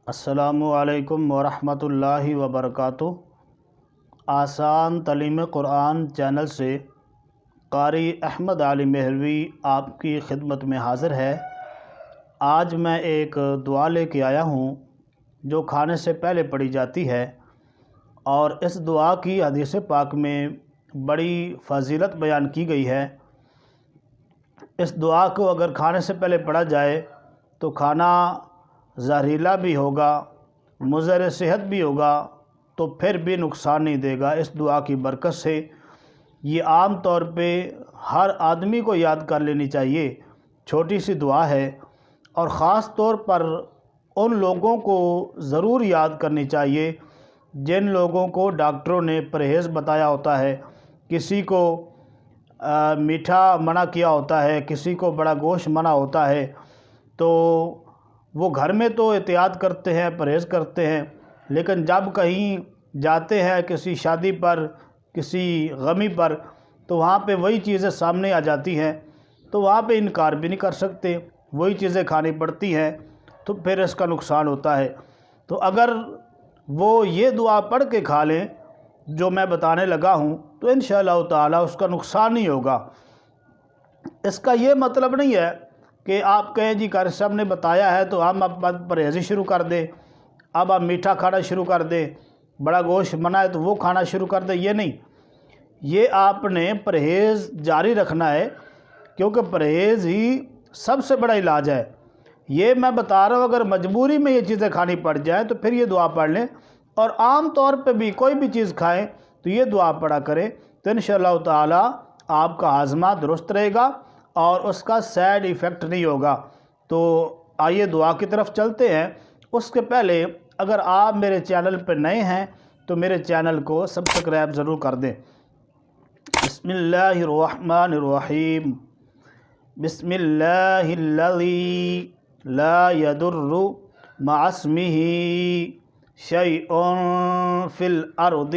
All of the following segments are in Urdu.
السلام علیکم ورحمۃ اللہ وبرکاتہ۔ آسان تعلیم قرآن چینل سے قاری احمد علی مہروی آپ کی خدمت میں حاضر ہے۔ آج میں ایک دعا لے کے آیا ہوں جو کھانے سے پہلے پڑھی جاتی ہے، اور اس دعا کی حدیث پاک میں بڑی فضیلت بیان کی گئی ہے۔ اس دعا کو اگر کھانے سے پہلے پڑھا جائے تو کھانا زہریلا بھی ہوگا، مضر صحت بھی ہوگا، تو پھر بھی نقصان نہیں دے گا۔ اس دعا کی برکت سے یہ عام طور پہ ہر آدمی کو یاد کر لینی چاہیے۔ چھوٹی سی دعا ہے، اور خاص طور پر ان لوگوں کو ضرور یاد کرنی چاہیے جن لوگوں کو ڈاکٹروں نے پرہیز بتایا ہوتا ہے۔ کسی کو میٹھا منع کیا ہوتا ہے، کسی کو بڑا گوشت منع ہوتا ہے، تو وہ گھر میں تو احتیاط کرتے ہیں، پرہیز کرتے ہیں، لیکن جب کہیں جاتے ہیں کسی شادی پر، کسی غمی پر، تو وہاں پہ وہی چیزیں سامنے آ جاتی ہیں، تو وہاں پہ انکار بھی نہیں کر سکتے، وہی چیزیں کھانی پڑتی ہیں، تو پھر اس کا نقصان ہوتا ہے۔ تو اگر وہ یہ دعا پڑھ کے کھا لیں جو میں بتانے لگا ہوں، تو انشاءاللہ تعالی اس کا نقصان نہیں ہوگا۔ اس کا یہ مطلب نہیں ہے کہ آپ کہیں جی قاری صاحب نے بتایا ہے تو ہم اب پرہیزی شروع کر دیں، اب آپ میٹھا کھانا شروع کر دیں، بڑا گوشت منع ہے تو وہ کھانا شروع کر دیں۔ یہ نہیں، یہ آپ نے پرہیز جاری رکھنا ہے، کیونکہ پرہیز ہی سب سے بڑا علاج ہے۔ یہ میں بتا رہا ہوں، اگر مجبوری میں یہ چیزیں کھانی پڑ جائیں تو پھر یہ دعا پڑھ لیں، اور عام طور پہ بھی کوئی بھی چیز کھائیں تو یہ دعا پڑھا کریں، تو انشاءاللہ تعالی آپ کا ہاضمہ درست رہے گا اور اس کا سائیڈ ایفیکٹ نہیں ہوگا۔ تو آئیے دعا کی طرف چلتے ہیں۔ اس کے پہلے اگر آپ میرے چینل پہ نئے ہیں تو میرے چینل کو سبسکرائب ضرور کر دیں۔ بسم اللہ الرحمن الرحیم۔ بسم اللہ الذی لا يضر مع اسمہ شیء فی الارض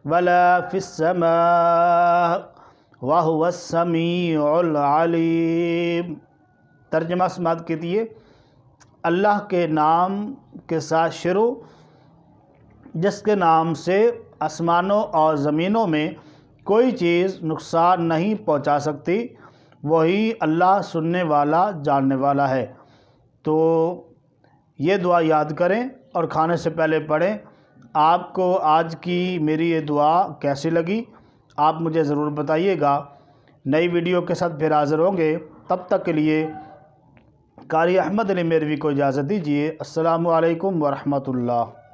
ولا فی السماء وَهُوَ السَّمِيعُ الْعَلِيمُ۔ ترجمہ سماعت کیجیے۔ اللہ کے نام کے ساتھ شروع، جس کے نام سے آسمانوں اور زمینوں میں کوئی چیز نقصان نہیں پہنچا سکتی، وہی اللہ سننے والا جاننے والا ہے۔ تو یہ دعا یاد کریں اور کھانے سے پہلے پڑھیں۔ آپ کو آج کی میری یہ دعا کیسی لگی آپ مجھے ضرور بتائیے گا۔ نئی ویڈیو کے ساتھ پھر حاضر ہوں گے، تب تک کے لیے قاری احمد علی مہروی کو اجازت دیجیے۔ السلام علیکم ورحمۃ اللہ۔